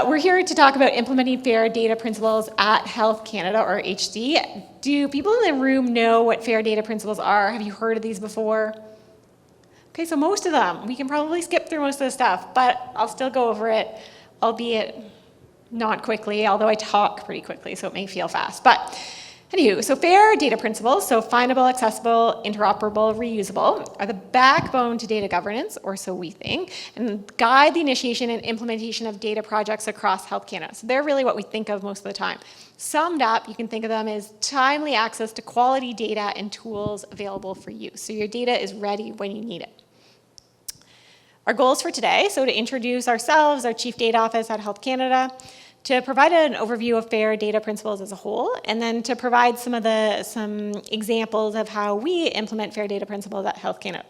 we're here to talk about implementing FAIR data principles at Health Canada, or HD. Do people in the room know what FAIR data principles are? Have you heard of these before? Okay, so most of them. We can probably skip through most of the stuff, but I'll still go over it, albeit not quickly, although I talk pretty quickly, so it may feel fast. But anywho, so FAIR data principles, so findable, accessible, interoperable, reusable, are the backbone to data governance, or so we think, and guide the initiation and implementation of data projects across Health Canada. So they're really what we think of most of the time. Summed up, you can think of them as timely access to quality data and tools available for use. So your data is ready when you need it. Our goals for today, so to introduce ourselves, our Chief Data Office at Health Canada, to provide an overview of FAIR data principles as a whole, and then to provide some examples of how we implement FAIR data principles at Health Canada.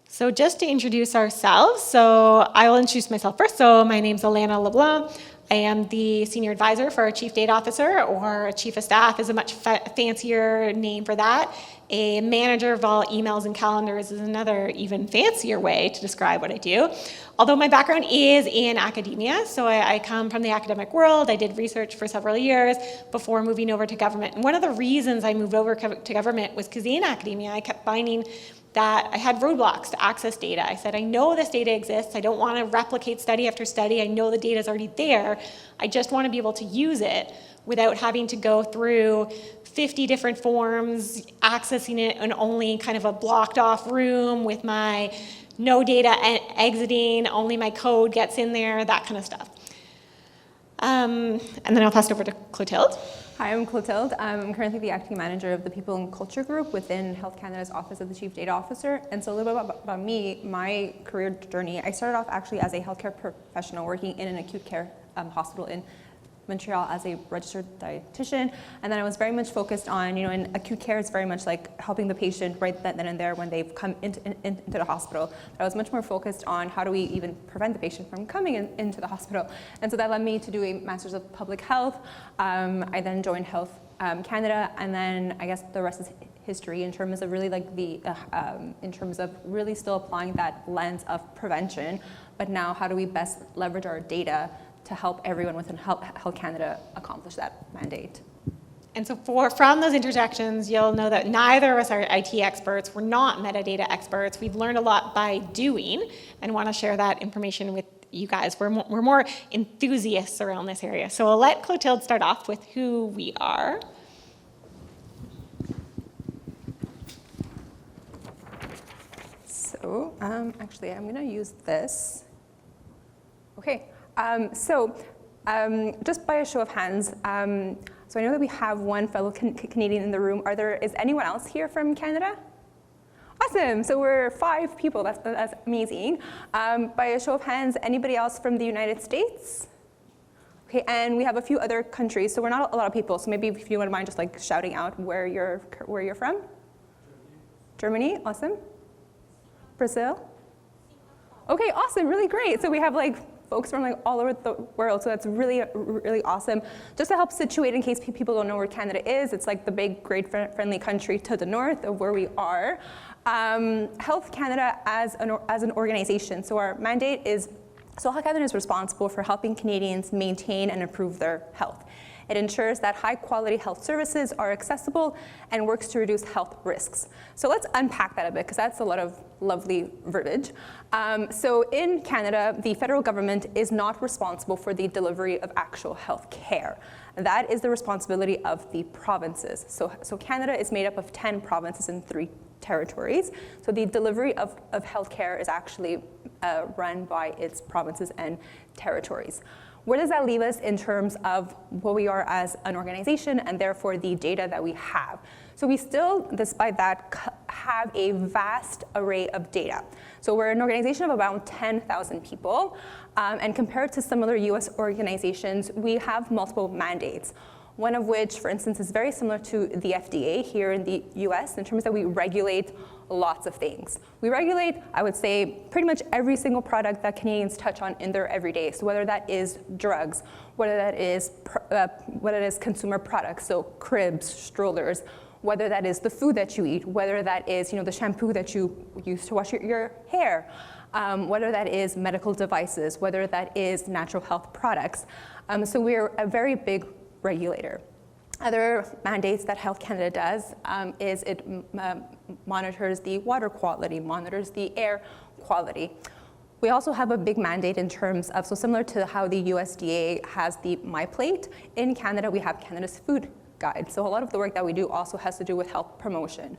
So just to introduce ourselves, so I will introduce myself first. So my name's Alana LeBlanc. I am the Senior Advisor for our Chief Data Officer, or Chief of Staff is a much fancier name for that. A manager of all emails and calendars is another even fancier way to describe what I do. Although my background is in academia, so I come from the academic world. I did research for several years before moving over to government. And one of the reasons I moved over to government was because in academia, I kept finding that I had roadblocks to access data. I said, I know this data exists. I don't want to replicate study after study. I know the data is already there. I just want to be able to use it without having to go through 50 different forms, accessing it in only kind of a blocked off room with my no data exiting, only my code gets in there, that kind of stuff. And then I'll pass it over to Clotilde. Hi, I'm Clotilde. I'm currently the acting manager of the People and Culture Group within Health Canada's Office of the Chief Data Officer. And so a little bit about me, my career journey. I started off actually as a healthcare professional working in an acute care hospital in Montreal as a registered dietitian, and then I was very much focused on, in acute care, it's very much like helping the patient right then and there when they've come into the hospital. But I was much more focused on how do we even prevent the patient from coming into the hospital, and so that led me to do a Master's of Public Health. I then joined Health Canada, and then I guess the rest is history in terms of really like in terms of really still applying that lens of prevention, but now how do we best leverage our data to help everyone within Health Canada accomplish that mandate. And so from those intersections, you'll know that neither of us are IT experts. We're not metadata experts. We've learned a lot by doing and want to share that information with you guys. We're more enthusiasts around this area. So I'll let Clotilde start off with who we are. So actually, I'm going to use this. Okay. Just by a show of hands, so I know that we have one fellow Canadian in the room. Is anyone else here from Canada? Awesome, so we're 5 people, that's amazing. By a show of hands, anybody else from the United States? Okay, and we have a few other countries, so we're not a lot of people, so maybe if you wouldn't mind just like shouting out where you're from? Germany, awesome. Brazil? Okay, awesome, really great. So we have like folks from like all over the world, so that's really, really awesome. An to help situate in case people don't know where Canada is, it's like the big, great, friendly country to the north of where we are. Health Canada as an organization, so our mandate is, so Health Canada is responsible for helping Canadians maintain and improve their health. It ensures that high-quality health services are accessible and works to reduce health risks. So let's unpack that a bit, because that's a lot of lovely verbiage. So in Canada, the federal government is not responsible for the delivery of actual health care. That is the responsibility of the provinces. So Canada is made up of 10 provinces and 3 territories. So the delivery of health care is actually run by its provinces and territories. Where does that leave us in terms of what we are as an organization and therefore the data that we have? So we still, despite that, have a vast array of data. So we're an organization of about 10,000 people, and compared to similar US organizations, we have multiple mandates. One of which, for instance, is very similar to the FDA here in the US in terms that we regulate lots of things. We regulate, I would say, pretty much every single product that Canadians touch on in their everyday. So whether that is drugs, whether that is consumer products, so cribs, strollers, whether that is the food that you eat, whether that is the shampoo that you use to wash your hair. whether that is medical devices, whether that is natural health products. So we're a very big regulator. Other mandates that Health Canada does is it monitors the water quality, monitors the air quality. We also have a big mandate in terms of, so similar to how the USDA has the MyPlate, in Canada we have Canada's Food Guide. So a lot of the work that we do also has to do with health promotion.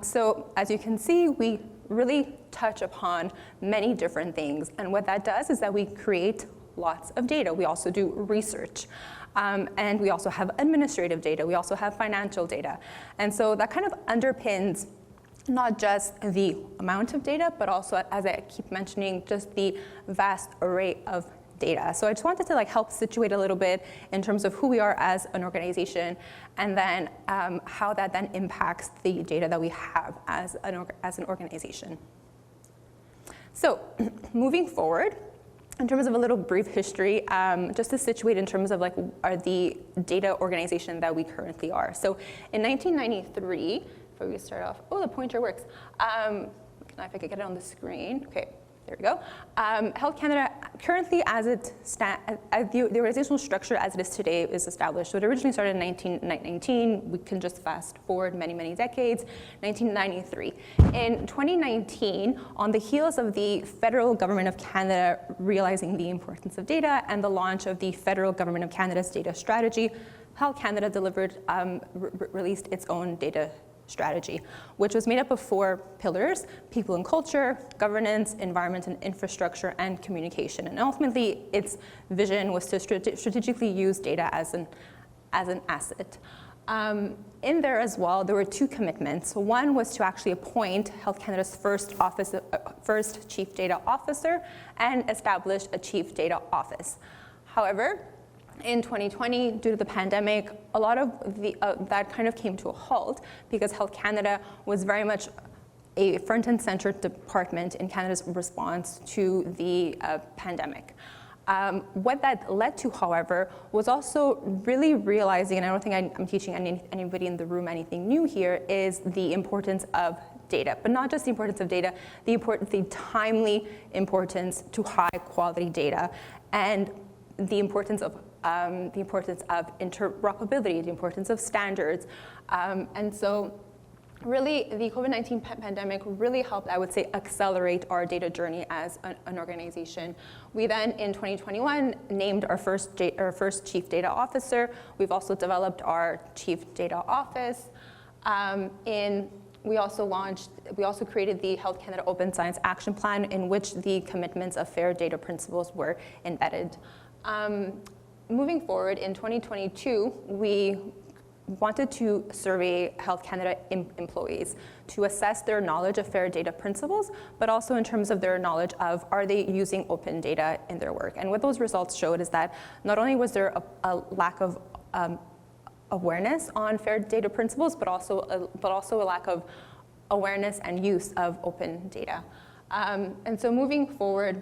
So as you can see, we really touch upon many different things. And what that does is that we create lots of data. We also do research. And we also have administrative data. We also have financial data. And so that kind of underpins not just the amount of data, but also, as I keep mentioning, just the vast array of data. So I just wanted to help situate a little bit in terms of who we are as an organization, and then how that then impacts the data that we have as an organization. So moving forward, in terms of a little brief history, just to situate in terms of are the data organization that we currently are. So in 1993, before we start off, oh, the pointer works. If I could get it on the screen. Okay, there we go. Health Canada, currently as the organizational structure as it is today is established. So it originally started in 1919. We can just fast forward many, many decades. 1993. In 2019, on the heels of the federal government of Canada realizing the importance of data and the launch of the federal government of Canada's data strategy, Health Canada released its own data strategy, which was made up of 4 pillars: people and culture, governance, environment and infrastructure, and communication. And ultimately, its vision was to strategically use data as an asset. In there as well, there were 2 commitments. One was to actually appoint Health Canada's first chief data officer and establish a chief data office. However, in 2020, due to the pandemic, a lot of that kind of came to a halt because Health Canada was very much a front and center department in Canada's response to the pandemic. What that led to, however, was also really realizing, and I don't think I'm teaching anybody in the room anything new here, is the importance of data, but not just the importance of data, the timely importance to high quality data, and the importance of interoperability, the importance of standards. And so really, the COVID-19 pandemic really helped, I would say, accelerate our data journey as an organization. We then, in 2021, named our first chief data officer. We've also developed our chief data office. We also created the Health Canada Open Science Action Plan, in which the commitments of FAIR data principles were embedded. Moving forward, in 2022, we wanted to survey Health Canada employees to assess their knowledge of FAIR data principles, but also in terms of their knowledge of, are they using open data in their work? And what those results showed is that not only was there a lack of awareness on FAIR data principles, but also a lack of awareness and use of open data. And so moving forward,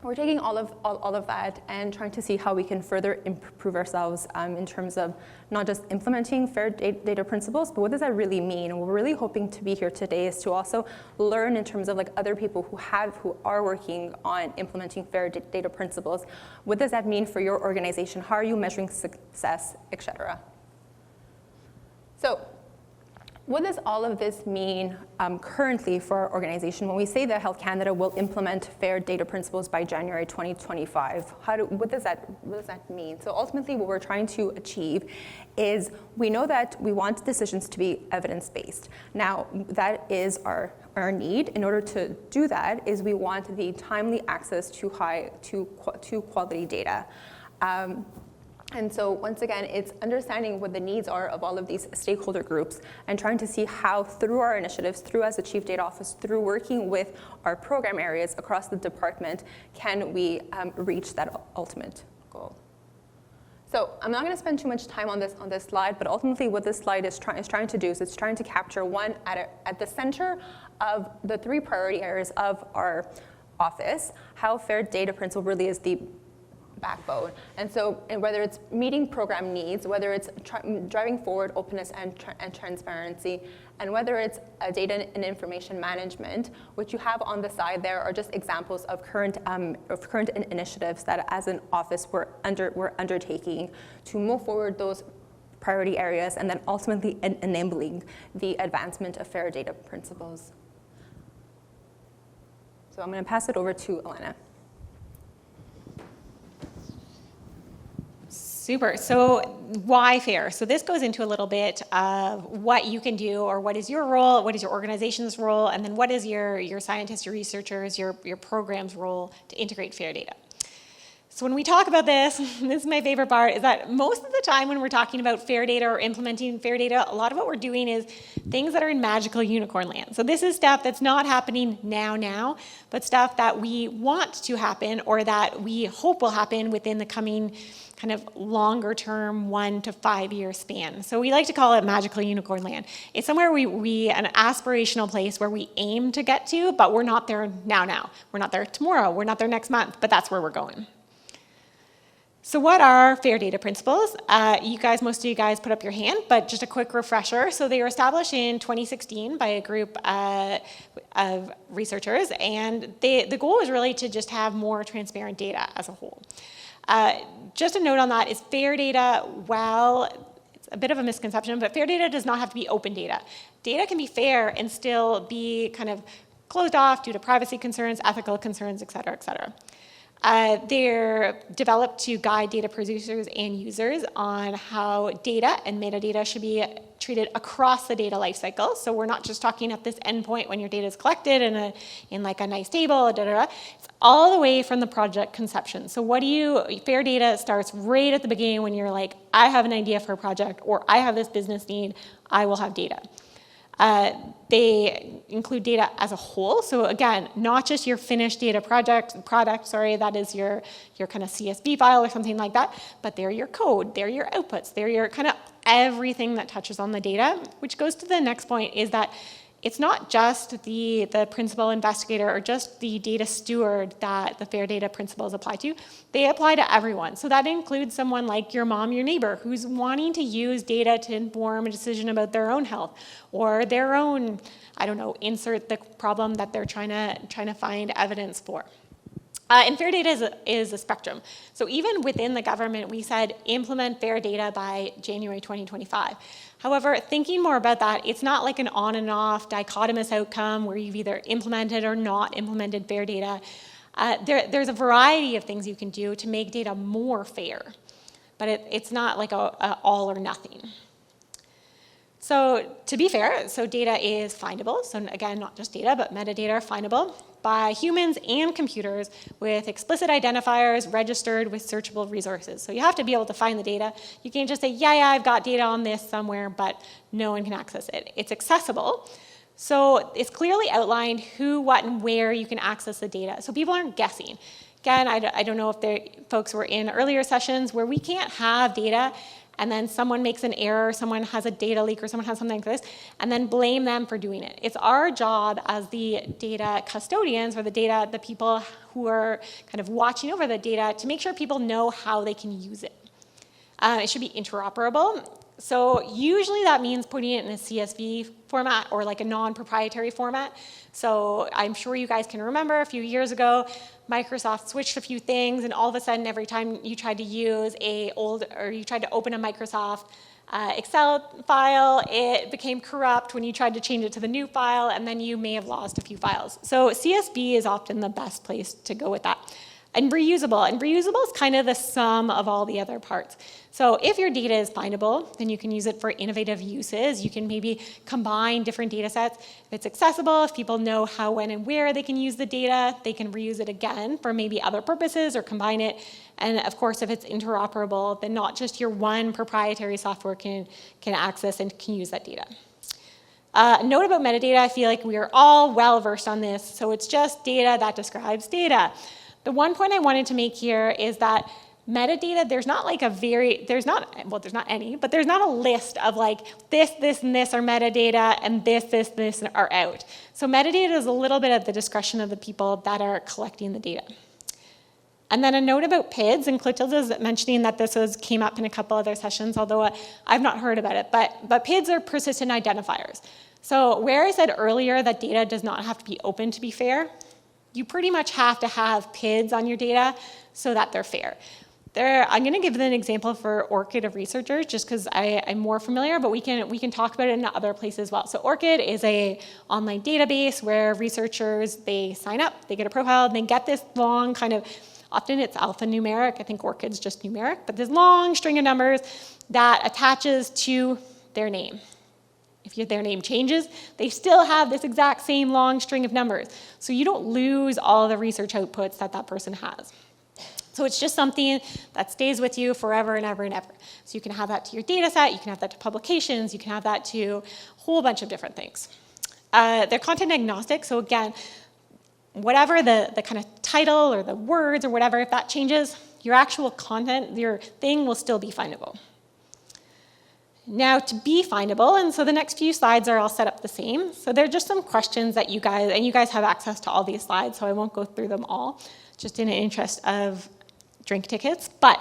we're taking all of that and trying to see how we can further improve ourselves in terms of not just implementing FAIR data principles, but what does that really mean? And we're really hoping to be here today is to also learn in terms of other people who are working on implementing FAIR data principles. What does that mean for your organization? How are you measuring success, et cetera? So, what does all of this mean currently for our organization when we say that Health Canada will implement FAIR data principles by January 2025? What does that mean? So ultimately what we're trying to achieve is, we know that we want decisions to be evidence-based. Now, that is our need. In order to do that is we want the timely access to quality data. And so once again, it's understanding what the needs are of all of these stakeholder groups and trying to see how, through our initiatives, through as a Chief Data Office, through working with our program areas across the department, can we reach that ultimate goal. So I'm not going to spend too much time on this slide, but ultimately what this slide is trying to do is it's trying to capture at the center of the 3 priority areas of our office, how FAIR data principle really is the backbone. And so whether it's meeting program needs, whether it's driving forward openness and transparency, and whether it's data and information management, which you have on the side there are just examples of current initiatives that as an office we're undertaking to move forward those priority areas and then ultimately enabling the advancement of fair data principles. So I'm going to pass it over to Alana. Super. So why FAIR? So this goes into a little bit of what you can do, or what is your role, what is your organization's role, and then what is your scientists, your researchers, your program's role to integrate FAIR data. So when we talk about this, this is my favorite part, is that most of the time when we're talking about FAIR data or implementing FAIR data, a lot of what we're doing is things that are in magical unicorn land. So this is stuff that's not happening now, but stuff that we want to happen or that we hope will happen within the coming kind of longer term 1 to 5 year span. So we like to call it magical unicorn land. It's somewhere an aspirational place where we aim to get to, but we're not there now. We're not there tomorrow, we're not there next month, but that's where we're going. So what are FAIR data principles? Most of you guys put up your hand, but just a quick refresher. So they were established in 2016 by a group of researchers, and the goal is really to just have more transparent data as a whole. Just a note on that is FAIR data, it's a bit of a misconception, but FAIR data does not have to be open data. Data can be fair and still be kind of closed off due to privacy concerns, ethical concerns, et cetera, et cetera. They're developed to guide data producers and users on how data and metadata should be treated across the data lifecycle. So we're not just talking at this endpoint when your data is collected in like a nice table, It's all the way from the project conception. So FAIR data starts right at the beginning when you're like, I have an idea for a project, or I have this business need, I will have data. They include data as a whole. So again, not just your finished data product, that is your kind of CSV file or something like that, but they're your code, they're your outputs, they're your kind of everything that touches on the data, which goes to the next point is that it's not just the principal investigator or just the data steward that the FAIR data principles apply to. They apply to everyone. So that includes someone like your mom, your neighbor, who's wanting to use data to inform a decision about their own health or their own, insert the problem that they're trying to find evidence for. And FAIR data is a spectrum. So even within the government, we said implement FAIR data by January 2025. However, thinking more about that, it's not like an on and off dichotomous outcome where you've either implemented or not implemented FAIR data. There's a variety of things you can do to make data more fair, but it's not like a all or nothing. So to be fair, data is findable. So again, not just data, but metadata are findable by humans and computers with explicit identifiers registered with searchable resources. So you have to be able to find the data. You can't just say, yeah, I've got data on this somewhere, but no one can access it. It's accessible. So it's clearly outlined who, what, and where you can access the data. So people aren't guessing. Again, I don't know if folks were in earlier sessions where we can't have data and then someone makes an error, someone has a data leak, or someone has something like this, and then blame them for doing it. It's our job as the data custodians, or the people who are kind of watching over the data, to make sure people know how they can use it. It should be interoperable. So usually that means putting it in a CSV format or like a non-proprietary format. So I'm sure you guys can remember a few years ago, Microsoft switched a few things, and all of a sudden every time you tried to use you tried to open a Microsoft Excel file, it became corrupt when you tried to change it to the new file, and then you may have lost a few files. So CSV is often the best place to go with that. And reusable is kind of the sum of all the other parts. So if your data is findable, then you can use it for innovative uses. You can maybe combine different data sets. If it's accessible, if people know how, when, and where they can use the data, they can reuse it again for maybe other purposes or combine it. And of course, if it's interoperable, then not just your one proprietary software can access and can use that data. A note about metadata, I feel like we are all well versed on this. So it's just data that describes data. The one point I wanted to make here is that metadata, there's not a list of like this, and this are metadata, and this are out. So metadata is a little bit at the discretion of the people that are collecting the data. And then a note about PIDs, and Clotilde is mentioning that came up in a couple other sessions, although I've not heard about it, but PIDs are persistent identifiers. So where I said earlier that data does not have to be open to be fair, you pretty much have to have PIDs on your data so that they're fair. I'm going to give an example for ORCID of researchers just because I'm more familiar, but we can talk about it in other places as well. So ORCID is an online database where researchers, they sign up, they get a profile, and they get this long kind of, often it's alphanumeric, I think ORCID's just numeric, but this long string of numbers that attaches to their name. If their name changes, they still have this exact same long string of numbers. So you don't lose all the research outputs that person has. So it's just something that stays with you forever and ever and ever. So you can have that to your data set, you can have that to publications, you can have that to a whole bunch of different things. They're content agnostic, so again, whatever the kind of title or the words or whatever, if that changes, your actual content, your thing will still be findable. Now to be findable, and so the next few slides are all set up the same. So they're just some questions that you guys have access to all these slides, so I won't go through them all, just in the interest of drink tickets. But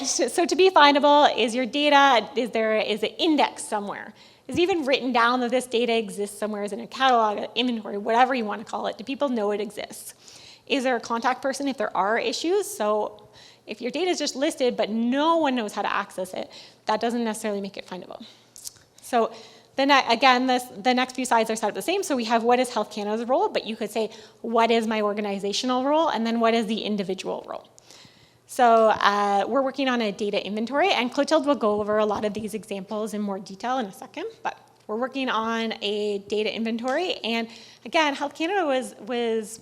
so to be findable, is your data, is it indexed somewhere? Is it even written down that this data exists somewhere as in a catalog, an inventory, whatever you want to call it? Do people know it exists? Is there a contact person if there are issues? So if your data is just listed, but no one knows how to access it, that doesn't necessarily make it findable. So then again, the next few slides are set up the same. So we have what is Health Canada's role, but you could say, what is my organizational role? And then what is the individual role? So we're working on a data inventory, and Clotilde will go over a lot of these examples in more detail in a second, but we're working on a data inventory. And again, Health Canada was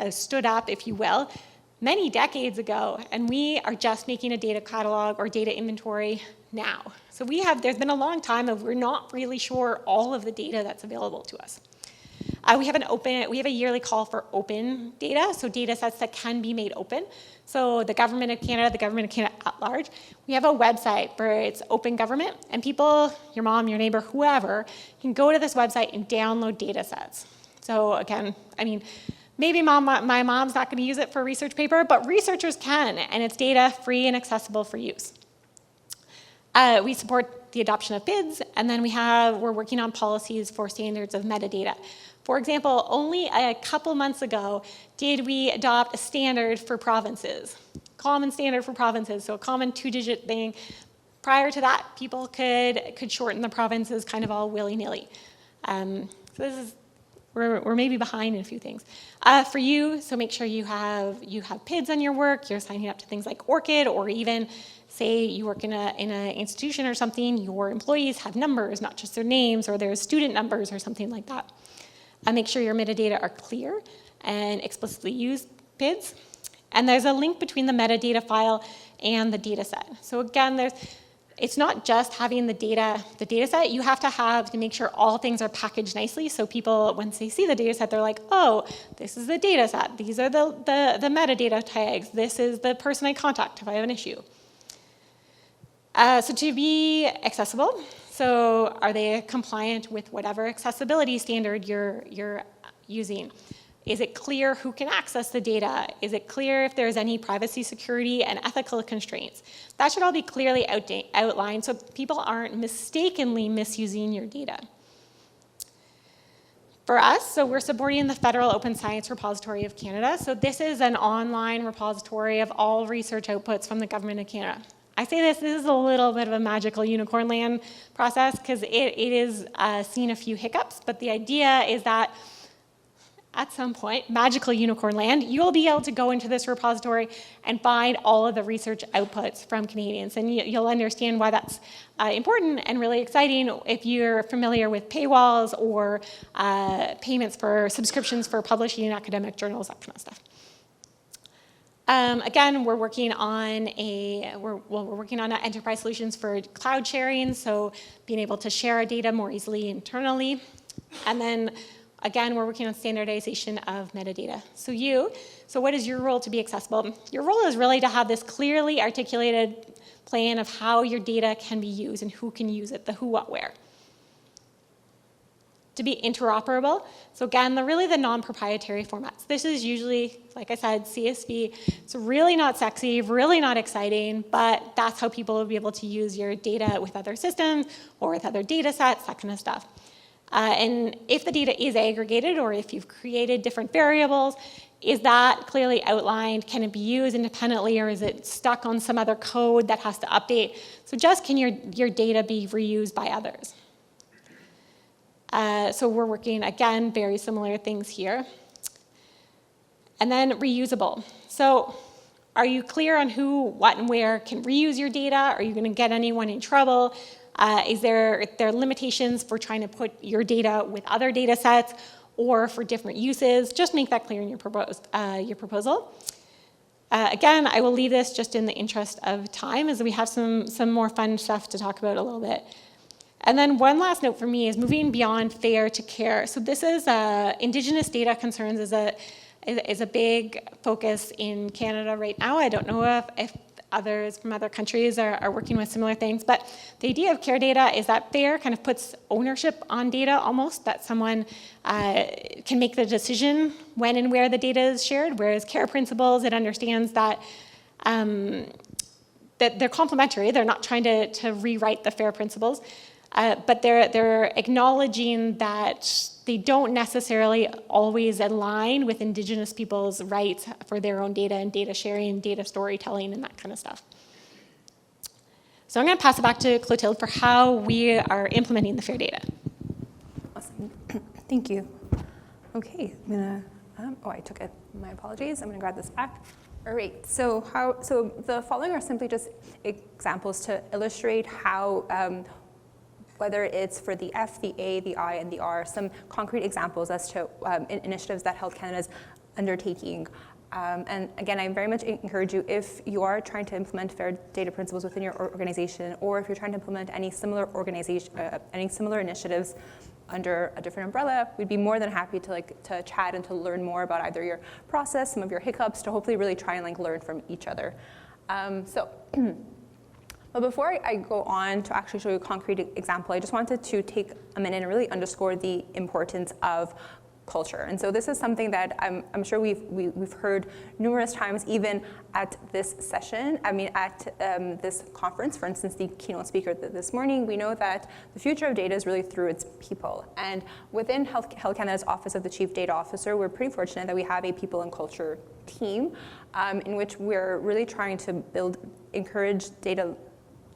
stood up, if you will, many decades ago, and we are just making a data catalog or data inventory now. So there's been a long time of we're not really sure all of the data that's available to us. We have a yearly call for open data, so data sets that can be made open. So the Government of Canada at large, we have a website where it's open government, and people, your mom, your neighbor, whoever, can go to this website and download data sets. So again, I mean, maybe my mom's not going to use it for a research paper, but researchers can, and it's data free and accessible for use. We support the adoption of PIDs, and then we're working on policies for standards of metadata. For example, only a couple months ago did we adopt a standard for provinces, common standard for provinces, so a common two-digit thing. Prior to that, people could shorten the provinces kind of all willy-nilly. So we're maybe behind in a few things. For you, so make sure you have PIDs on your work, you're signing up to things like ORCID, or even say you work in an institution or something, your employees have numbers, not just their names, or their student numbers or something like that. Make sure your metadata are clear and explicitly use PIDs. And there's a link between the metadata file and the data set. So again, it's not just having the data set, you have to make sure all things are packaged nicely so people, once they see the data set, they're like, oh, this is the data set, these are the metadata tags, this is the person I contact if I have an issue. So to be accessible, so are they compliant with whatever accessibility standard you're using? Is it clear who can access the data? Is it clear if there's any privacy, security, and ethical constraints? That should all be clearly outlined so people aren't mistakenly misusing your data. For us, so we're supporting the Federal Open Science Repository of Canada. So this is an online repository of all research outputs from the Government of Canada. I say this is a little bit of a magical unicorn land process because it is seen a few hiccups, but the idea is that at some point, magical unicorn land, you'll be able to go into this repository and find all of the research outputs from Canadians. And you'll understand why that's important and really exciting if you're familiar with paywalls or payments for subscriptions for publishing in academic journals, that kind of stuff. Again, we're working on enterprise solutions for cloud sharing, so being able to share our data more easily internally. And then again, we're working on standardization of metadata. So what is your role to be accessible? Your role is really to have this clearly articulated plan of how your data can be used and who can use it, the who, what, where. to be interoperable. So again, really the non-proprietary formats. This is usually, like I said, CSV. It's really not sexy, really not exciting, but that's how people will be able to use your data with other systems or with other data sets, that kind of stuff. And if the data is aggregated or if you've created different variables, is that clearly outlined? Can it be used independently, or is it stuck on some other code that has to update? So just can your data be reused by others? So we're working, again, very similar things here. And then reusable. So are you clear on who, what, and where can reuse your data? Are you going to get anyone in trouble? Is there limitations for trying to put your data with other data sets or for different uses? Just make that clear in your proposal. Again, I will leave this just in the interest of time as we have some more fun stuff to talk about a little bit. And then one last note for me is moving beyond FAIR to CARE. So this is Indigenous data concerns is a big focus in Canada right now. I don't know if others from other countries are working with similar things, but the idea of CARE data is that FAIR kind of puts ownership on data almost, that someone can make the decision when and where the data is shared, whereas CARE principles, it understands that that they're complementary. They're not trying to rewrite the FAIR principles, but they're acknowledging that they don't necessarily always align with Indigenous people's rights for their own data and data sharing, data storytelling, and that kind of stuff. So I'm going to pass it back to Clotilde for how we are implementing the FAIR data. Awesome. Thank you. Okay, I'm going to, I took it. My apologies. I'm going to grab this back. All right, so the following are simply just examples to illustrate how whether it's for the F, the A, the I, and the R, some concrete examples as to initiatives that Health Canada is undertaking. And again, I very much encourage you, if you are trying to implement FAIR data principles within your organization, or if you're trying to implement any similar initiatives under a different umbrella, we'd be more than happy to chat and to learn more about either your process, some of your hiccups, to hopefully really try and learn from each other. But before I go on to actually show you a concrete example, I just wanted to take a minute and really underscore the importance of culture. And so this is something that I'm sure we've heard numerous times, even at this session. I mean, at this conference, for instance, the keynote speaker this morning, we know that the future of data is really through its people. And within Health Canada's Office of the Chief Data Officer, we're pretty fortunate that we have a people and culture team in which we're really trying to encourage data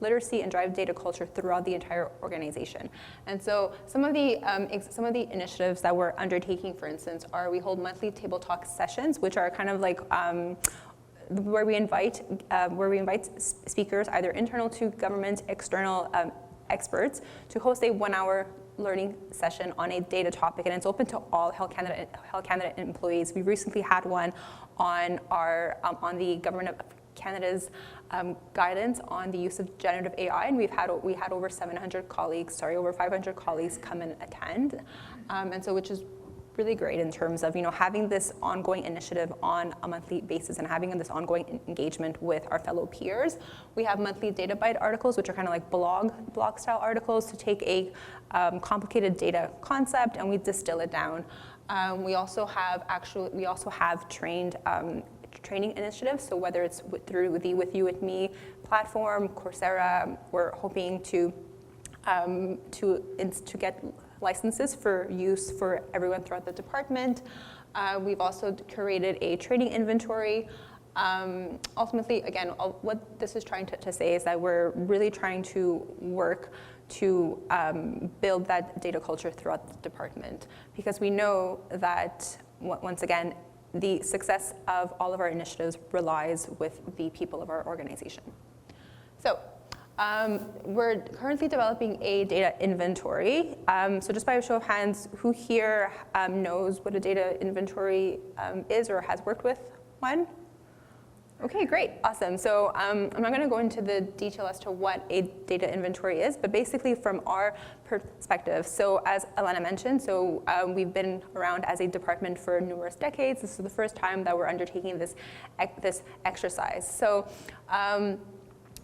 literacy and drive data culture throughout the entire organization. And so some of the initiatives that we're undertaking, for instance, are we hold monthly table talk sessions, which are kind of like where we invite speakers, either internal to government, external experts, to host a 1-hour learning session on a data topic, and it's open to all Health Canada employees. We recently had one on on the Government of Canada's guidance on the use of generative AI, and we had over 500 colleagues come and attend, and so which is really great in terms of having this ongoing initiative on a monthly basis and having this ongoing engagement with our fellow peers. We have monthly data bite articles, which are kind of like blog style articles to take a complicated data concept and we distill it down. We also have trained training initiatives. So whether it's through the With You With Me platform, Coursera, we're hoping to get licenses for use for everyone throughout the department. We've also curated a training inventory. Ultimately, again, what this is trying to say is that we're really trying to work to build that data culture throughout the department, because we know that, once again, the success of all of our initiatives relies with the people of our organization. So we're currently developing a data inventory. So just by a show of hands, who here knows what a data inventory is or has worked with one? Okay, great, awesome. So I'm not going to go into the detail as to what a data inventory is, but basically from our perspective. So as Elena mentioned, we've been around as a department for numerous decades. This is the first time that we're undertaking this exercise. So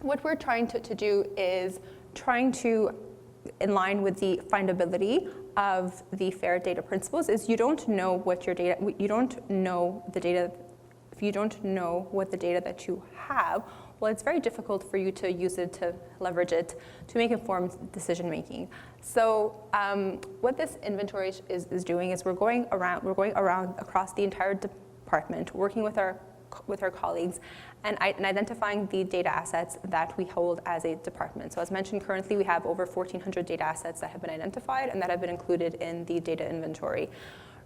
what we're trying to do is trying to, in line with the findability of the FAIR data principles is you don't know what your data, you don't know the data, if you don't know what the data that you have, well, it's very difficult for you to use it, to leverage it, to make informed decision making. So what this inventory is doing is we're going around across the entire department, working with our colleagues and identifying the data assets that we hold as a department. So as mentioned, currently we have over 1,400 data assets that have been identified and that have been included in the data inventory.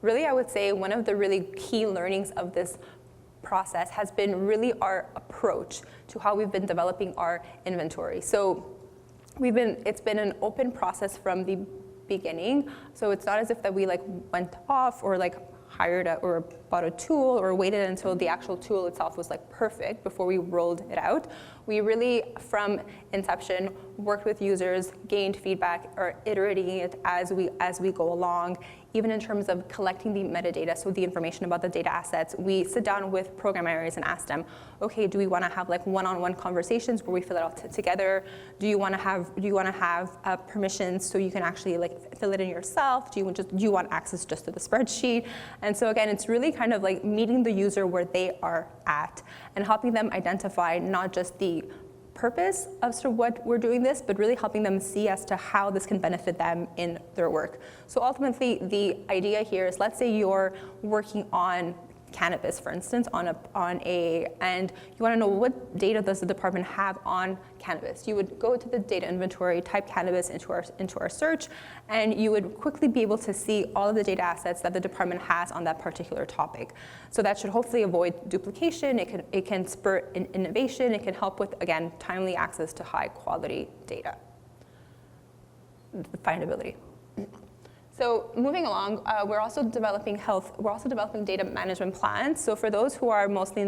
Really, I would say one of the really key learnings of this process has been really our approach to how we've been developing our inventory. So it's been an open process from the beginning. So it's not as if that we went off or hired or bought a tool or waited until the actual tool itself was perfect before we rolled it out. We really, from inception, worked with users, gained feedback, or iterating it as we go along. Even in terms of collecting the metadata, so the information about the data assets, we sit down with program areas and ask them, okay, do we want to have one-on-one conversations where we fill it all together? Do you want to have permissions so you can actually fill it in yourself? Do you want access just to the spreadsheet? And so again, it's really kind of meeting the user where they are at and helping them identify not just the purpose of sort of what we're doing this, but really helping them see as to how this can benefit them in their work. So ultimately, the idea here is, let's say you're working on cannabis, for instance, and you want to know what data does the department have on cannabis. You would go to the data inventory, type cannabis into our search, and you would quickly be able to see all of the data assets that the department has on that particular topic. So that should hopefully avoid duplication. It can spur innovation. It can help with, again, timely access to high quality data. Findability. So moving along, we're also developing data management plans. So for those who are mostly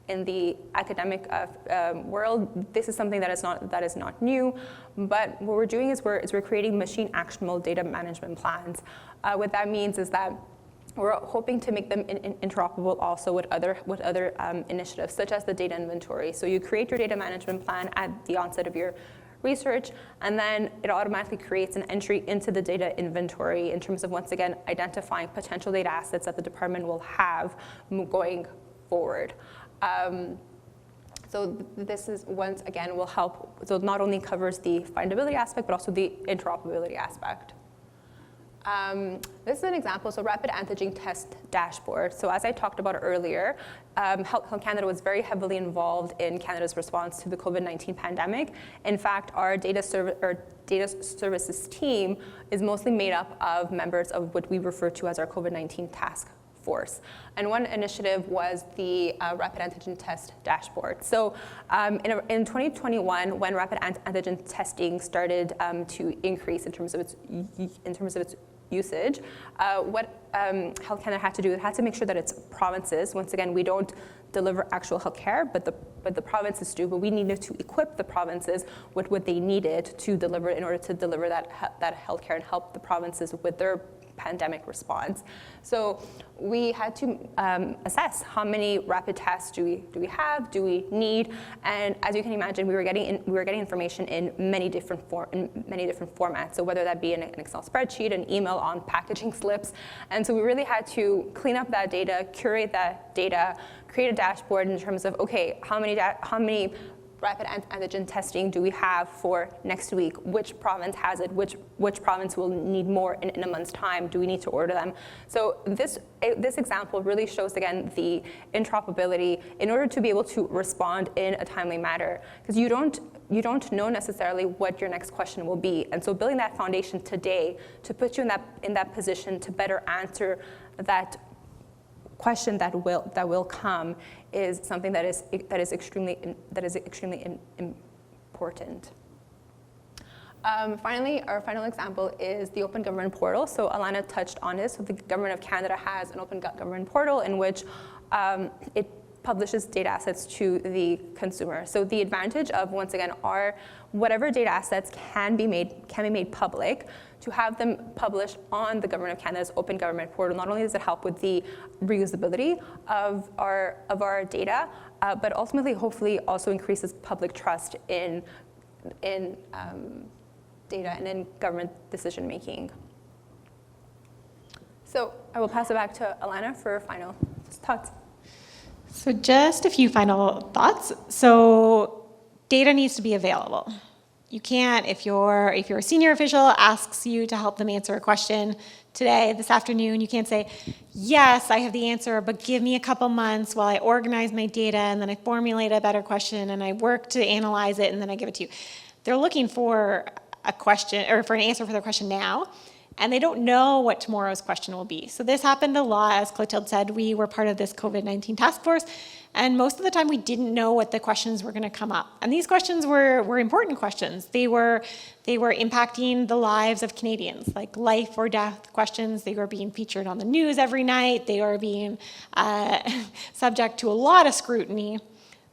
in the academic world, this is something that is not new. But what we're doing is we're creating machine actionable data management plans. What that means is that we're hoping to make them interoperable also with other initiatives, such as the data inventory. So you create your data management plan at the onset of your research, and then it automatically creates an entry into the data inventory in terms of, once again, identifying potential data assets that the department will have going forward. So this is, once again, will help. So it not only covers the findability aspect, but also the interoperability aspect. This is an example, so rapid antigen test dashboard. So as I talked about earlier, Health Canada was very heavily involved in Canada's response to the COVID-19 pandemic. In fact, our data services team is mostly made up of members of what we refer to as our COVID-19 task force. And one initiative was the rapid antigen test dashboard. So in 2021, when rapid antigen testing started to increase in terms of its usage, what Health Canada had to do, it had to make sure that its provinces, once again, we don't deliver actual health care, but the provinces do, but we needed to equip the provinces with what they needed to deliver in order to deliver that health care and help the provinces with their pandemic response. So we had to assess how many rapid tests do we have, do we need, and as you can imagine, we were getting information in many different formats. So whether that be in an Excel spreadsheet, an email on packaging slips, and so we really had to clean up that data, curate that data, create a dashboard in terms of, okay, how many rapid antigen testing do we have for next week? Which province has it? Which province will need more in a month's time? Do we need to order them? So this example really shows, again, the interoperability in order to be able to respond in a timely manner, because you don't know necessarily what your next question will be. And so building that foundation today to put you in that position to better answer that question that will come is something that is extremely important. Finally, our final example is the Open Government Portal. So Alana touched on this. So the Government of Canada has an Open Government Portal in which it publishes data assets to the consumer. So the advantage of, once again, whatever data assets can be made public, to have them published on the Government of Canada's Open Government Portal. Not only does it help with the reusability of our data, but ultimately, hopefully, also increases public trust in data and in government decision making. So I will pass it back to Alana for final thoughts. So just a few final thoughts. So data needs to be available. You can't, if you're a senior official asks you to help them answer a question today, this afternoon, you can't say, yes, I have the answer, but give me a couple months while I organize my data and then I formulate a better question and I work to analyze it and then I give it to you. They're looking for a question or for an answer for their question now, and they don't know what tomorrow's question will be. So this happened a lot. As Clotilde said, we were part of this COVID-19 task force, and most of the time we didn't know what the questions were going to come up. And these questions were important questions. They were impacting the lives of Canadians, like life or death questions. They were being featured on the news every night. They were being subject to a lot of scrutiny.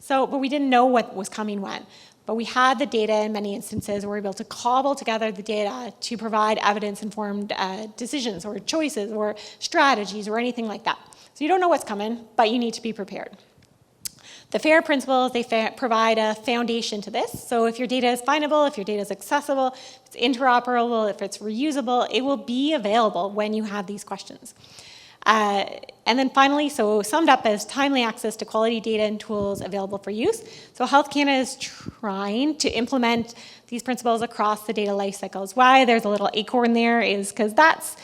But we didn't know what was coming when. But we had the data in many instances where we were able to cobble together the data to provide evidence-informed decisions or choices or strategies or anything like that. So you don't know what's coming, but you need to be prepared. The FAIR principles, they provide a foundation to this. So if your data is findable, if your data is accessible, if it's interoperable, if it's reusable, it will be available when you have these questions. And then finally, so summed up as timely access to quality data and tools available for use. So Health Canada is trying to implement these principles across the data life cycles. Why there's a little acorn there is because that's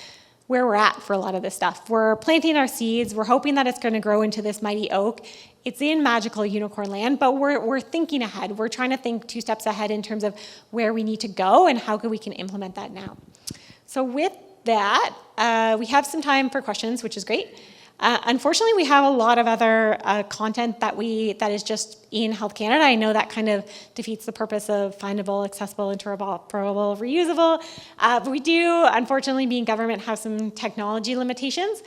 where we're at for a lot of this stuff. We're planting our seeds. We're hoping that it's going to grow into this mighty oak. It's in magical unicorn land, but we're thinking ahead. We're trying to think 2 steps ahead in terms of where we need to go and how we can implement that now. So with that, we have some time for questions, which is great. Unfortunately, we have a lot of other content that is just in Health Canada. I know that kind of defeats the purpose of findable, accessible, interoperable, reusable. But we do, unfortunately, being government, have some technology limitations.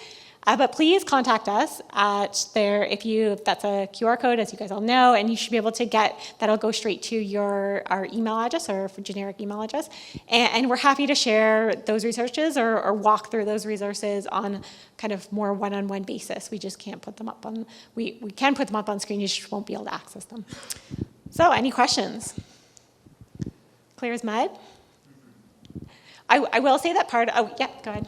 But please contact us at if that's a QR code, as you guys all know, and you should be able to that'll go straight to our email address or generic email address. And we're happy to share those resources or walk through those resources on kind of more one-on-one basis. We just can't put them up we can put them up on screen, you just won't be able to access them. So any questions? Clear as mud? I will say that part, yeah, go ahead.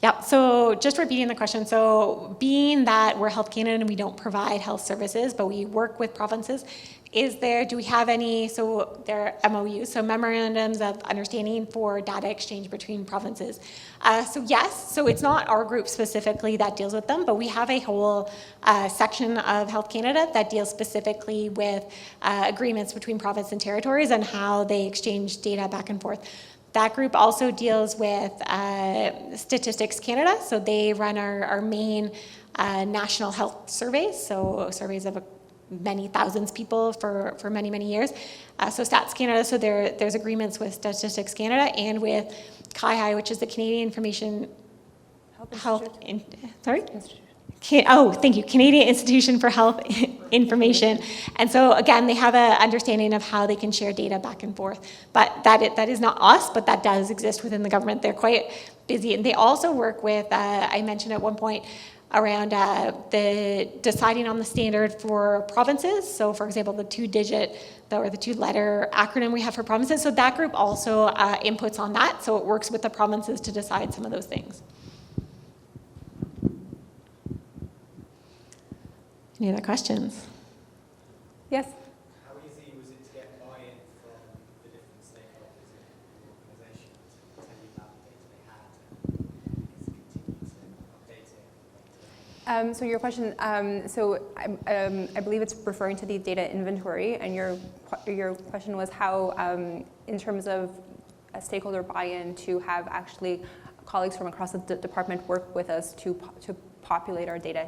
Yeah, so just repeating the question. So being that we're Health Canada and we don't provide health services, but we work with provinces, do we have any, so there are MOUs, so memorandums of understanding for data exchange between provinces. So yes, so it's not our group specifically that deals with them, but we have a whole section of Health Canada that deals specifically with agreements between province and territories and how they exchange data back and forth. That group also deals with Statistics Canada, so they run our main national health surveys, so surveys of many thousands of people for many, many years. So Stats Canada, so there's agreements with Statistics Canada and with CIHI, which is the Canadian Information Thank you, Canadian Institution for Health Information. And so again, they have an understanding of how they can share data back and forth. But that is not us, but that does exist within the government. They're quite busy. And they also work with, I mentioned at one point, around the deciding on the standard for provinces. So for example, the 2-digit or the 2-letter acronym we have for provinces. So that group also inputs on that. So it works with the provinces to decide some of those things. Any other questions? Yes? How easy was it to get buy-in from the different stakeholders in the organisation to tell you about the data they had and continue to update it? So your question, I believe it's referring to the data inventory, and your question was how, in terms of a stakeholder buy-in, to have actually colleagues from across the department work with us to populate our data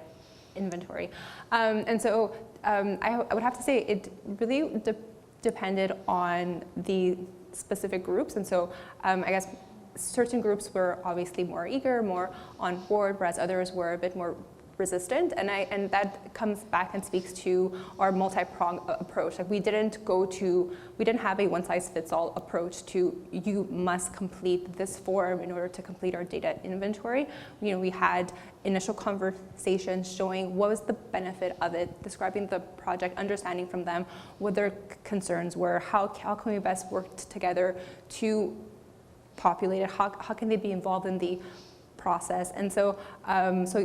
inventory. And so I would have to say it really depended on the specific groups. And so I guess certain groups were obviously more eager, more on board, whereas others were a bit more resistant, and that comes back and speaks to our multi-pronged approach. Like we didn't have a one-size-fits-all approach to you must complete this form in order to complete our data inventory. We had initial conversations showing what was the benefit of it, describing the project, understanding from them what their concerns were, how can we best work together to populate it, how can they be involved in the process. And so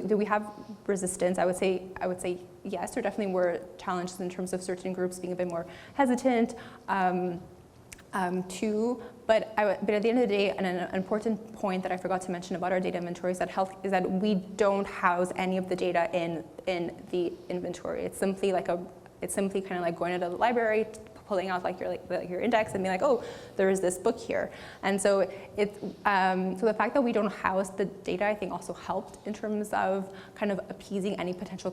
do we have resistance? I would say yes. There definitely were challenges in terms of certain groups being a bit more hesitant too. But at the end of the day, an important point that I forgot to mention about our data inventory is that we don't house any of the data in the inventory. It's simply kind of like going to the library, pulling out your index and being like, oh, there is this book here. And so so the fact that we don't house the data, I think, also helped in terms of kind of appeasing any potential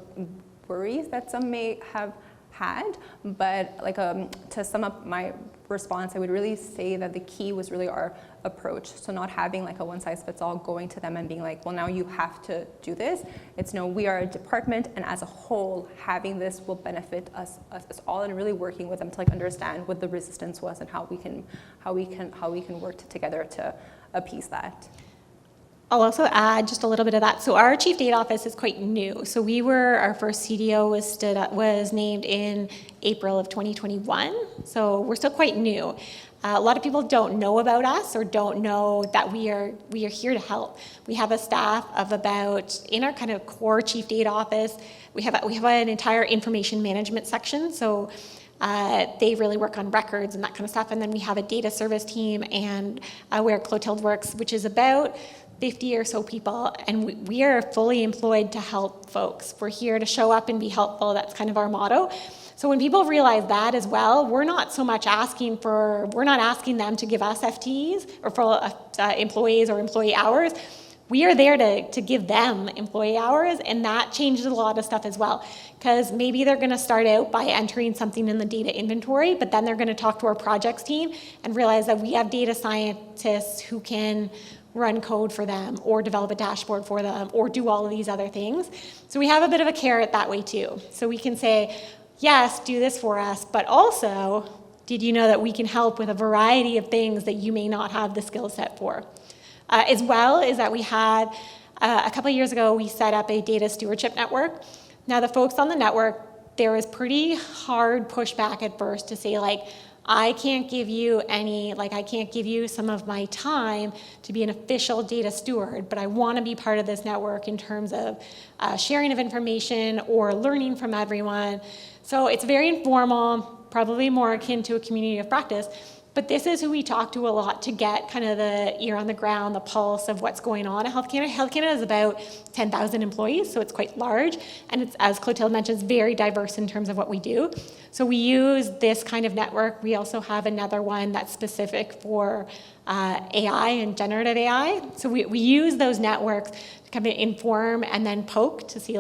worries that some may have had. But to sum up my response, I would really say that the key was really our approach. So not having like a one-size-fits-all, going to them and being like, well, now you have to do this. It's no, we are a department, and as a whole, having this will benefit us all, and really working with them to understand what the resistance was and how we can work together to appease that. I'll also add just a little bit of that. So our Chief Data Office is quite new. So our first CDO was named in April of 2021. So we're still quite new. A lot of people don't know about us or don't know that we are here to help. We have a staff of in our kind of core Chief Data Office, we have an entire information management section. So they really work on records and that kind of stuff. And then we have a data service team and where Clotilde works, which is about 50 or so people, and we are fully employed to help folks. We're here to show up and be helpful. That's kind of our motto. So when people realize that as well, we're not asking them to give us FTEs or for employees or employee hours. We are there to give them employee hours, and that changes a lot of stuff as well. Because maybe they're going to start out by entering something in the data inventory, but then they're going to talk to our projects team and realize that we have data scientists who can run code for them or develop a dashboard for them or do all of these other things. So we have a bit of a carrot that way too. So we can say, yes, do this for us, but also, did you know that we can help with a variety of things that you may not have the skill set for? As well is that we had, a couple of years ago, we set up a data stewardship network. Now the folks on the network, there was pretty hard pushback at first to say I can't give you some of my time to be an official data steward, but I want to be part of this network in terms of sharing of information or learning from everyone. So it's very informal, probably more akin to a community of practice, but this is who we talk to a lot to get kind of the ear on the ground, the pulse of what's going on at Health Canada. Health Canada is about 10,000 employees, so it's quite large, and it's, as Clotilde mentioned, very diverse in terms of what we do. So we use this kind of network. We also have another one that's specific for AI and generative AI. So we use those networks to kind of inform and then poke to see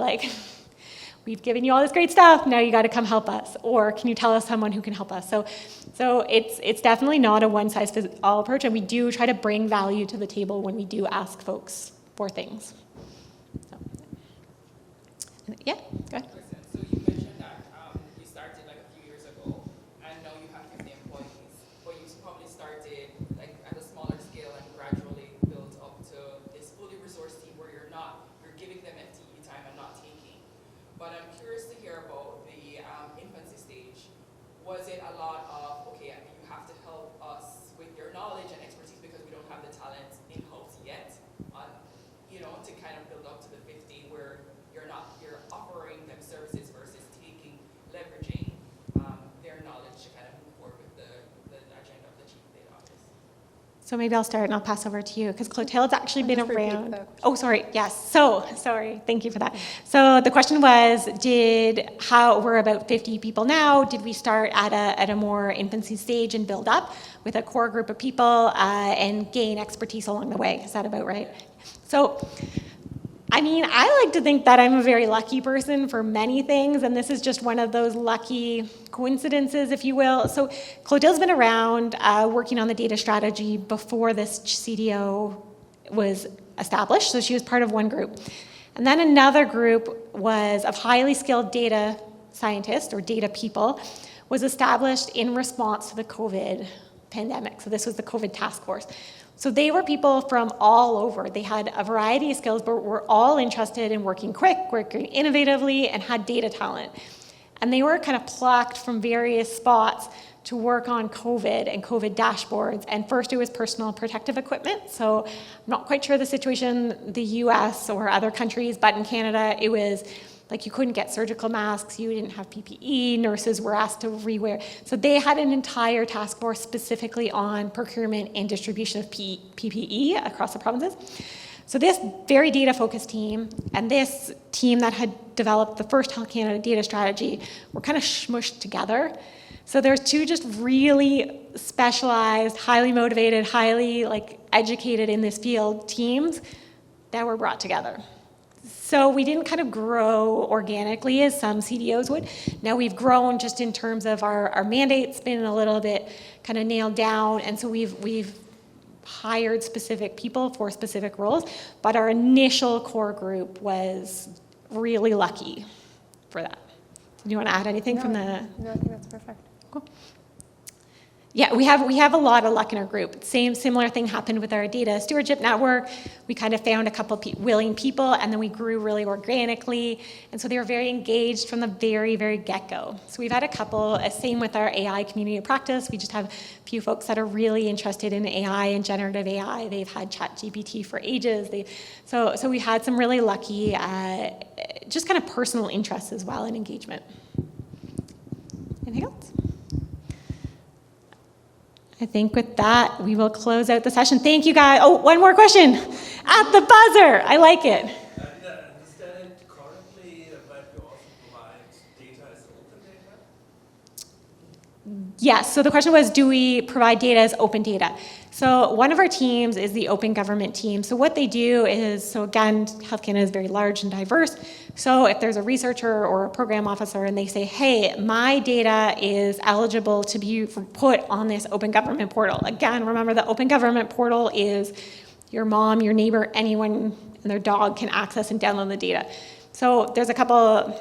we've given you all this great stuff, now you got to come help us, or can you tell us someone who can help us? So it's definitely not a one-size-fits-all approach, and we do try to bring value to the table when we do ask folks for things. So, yeah, go ahead. So you mentioned that you started a few years ago, and now you have 50 employees, but you probably started at a smaller scale and gradually built up to this fully resourced team where you're giving them FTE time and not taking. But I'm curious to hear about the infancy stage. Was it a lot of, okay, you have to help us with your knowledge and expertise because we don't have the talent in-house yet, to kind of build up to the 50 where you're offering them services versus leveraging their knowledge to kind of move forward with the agenda of the Chief Data Office? So maybe I'll start and I'll pass over to you because Clotilde's actually been Just repeat around. the question. Oh, sorry. Yes. So sorry. Thank you for that. So the question was, we're about 50 people now. Did we start at a more infancy stage and build up with a core group of people and gain expertise along the way? Is that about right? So, I like to think that I'm a very lucky person for many things, and this is just one of those lucky coincidences, if you will. So Clotilde's been around working on the data strategy before this CDO was established, so she was part of one group. And then another group was of highly skilled data scientists or data people was established in response to the COVID pandemic. So this was the COVID task force. So they were people from all over. They had a variety of skills, but were all interested in working quick, working innovatively, and had data talent. And they were kind of plucked from various spots to work on COVID and COVID dashboards. And first it was personal protective equipment. So I'm not quite sure the situation in the US or other countries, but in Canada it was like you couldn't get surgical masks, you didn't have PPE, nurses were asked to rewear. So they had an entire task force specifically on procurement and distribution of PPE across the provinces. So this very data-focused team and this team that had developed the first Health Canada data strategy were kind of smushed together. So there's two just really specialized, highly motivated, highly educated in this field teams that were brought together. So we didn't kind of grow organically as some CDOs would. Now we've grown just in terms of our mandate's been a little bit kind of nailed down, and so we've hired specific people for specific roles, but our initial core group was really lucky for that. Do you want to add anything from the? No, I think that's perfect. Cool. Yeah, we have a lot of luck in our group. Similar thing happened with our data stewardship network. We kind of found a couple willing people, and then we grew really organically. And so they were very engaged from the very, very get-go. So we've had a couple, same with our AI community of practice. We just have a few folks that are really interested in AI and generative AI. They've had ChatGPT for ages. So we had some really lucky, just kind of personal interests as well and engagement. Anything else? I think with that, we will close out the session. Thank you, guys. Oh, one more question. At the buzzer. I like it. I didn't understand it correctly, but you also provide data as open data? Yes, so the question was, do we provide data as open data? So one of our teams is the Open Government team. So what they do is, so again, Health Canada is very large and diverse. So if there's a researcher or a program officer and they say, hey, my data is eligible to be put on this Open Government portal. Again, remember the Open Government portal is your mom, your neighbor, anyone and their dog can access and download the data. So there's a couple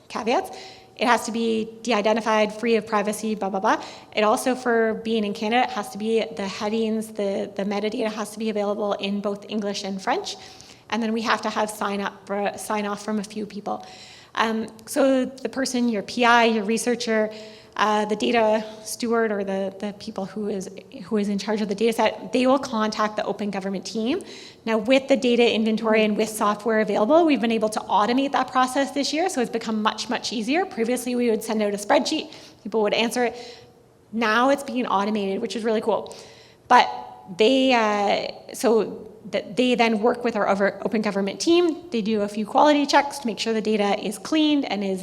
caveats. It has to be de-identified, free of privacy, blah, blah, blah. It also, for being in Canada, it has to be the headings, the metadata has to be available in both English and French. And then we have to have sign off from a few people. So the person, your PI, your researcher, the data steward or the people who is in charge of the data set, they will contact the Open Government team. Now with the data inventory and with software available, we've been able to automate that process this year, so it's become much, much easier. Previously we would send out a spreadsheet, people would answer it. Now it's being automated, which is really cool. But they then work with our Open Government team. They do a few quality checks to make sure the data is cleaned and is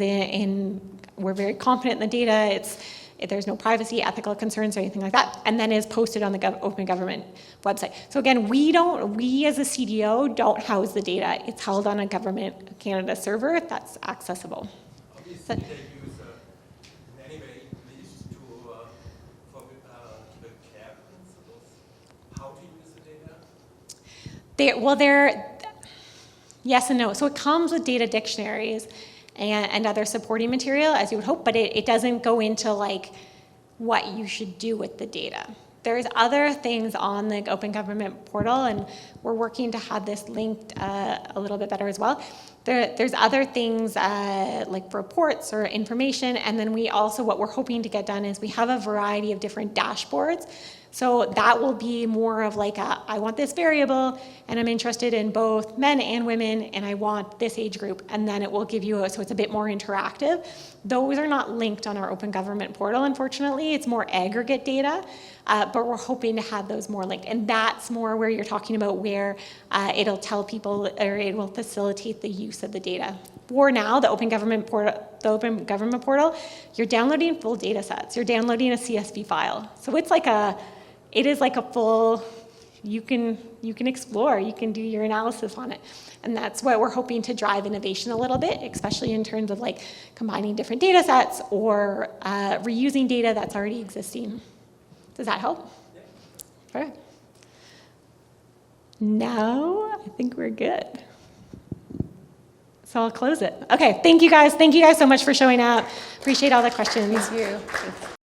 we're very confident in the data. There's no privacy, ethical concerns, or anything like that, and then is posted on the Open Government website. So again, we as a CDO don't house the data. It's held on a Government Canada server that's accessible. Obviously, they use in any way least to the care principles. How to use the data? They're yes and no. So it comes with data dictionaries and other supporting material, as you would hope, but it doesn't go into what you should do with the data. There's other things on the Open Government portal, and we're working to have this linked a little bit better as well. There's other things like reports or information, and then we also, what we're hoping to get done is we have a variety of different dashboards. So that will be more of I want this variable, and I'm interested in both men and women, and I want this age group, and then it will give you so it's a bit more interactive. Those are not linked on our Open Government portal, unfortunately. It's more aggregate data, but we're hoping to have those more linked. And that's more where you're talking about where it'll tell people, or it will facilitate the use of the data. For now, the Open Government portal, you're downloading full data sets. You're downloading a CSV file. So it is like a full, you can explore, you can do your analysis on it. And that's what we're hoping to drive innovation a little bit, especially in terms of combining different data sets or reusing data that's already existing. Does that help? Yeah. Perfect. Now, I think we're good. So I'll close it. Okay, thank you guys. Thank you guys so much for showing up. Appreciate all the questions. Thank you.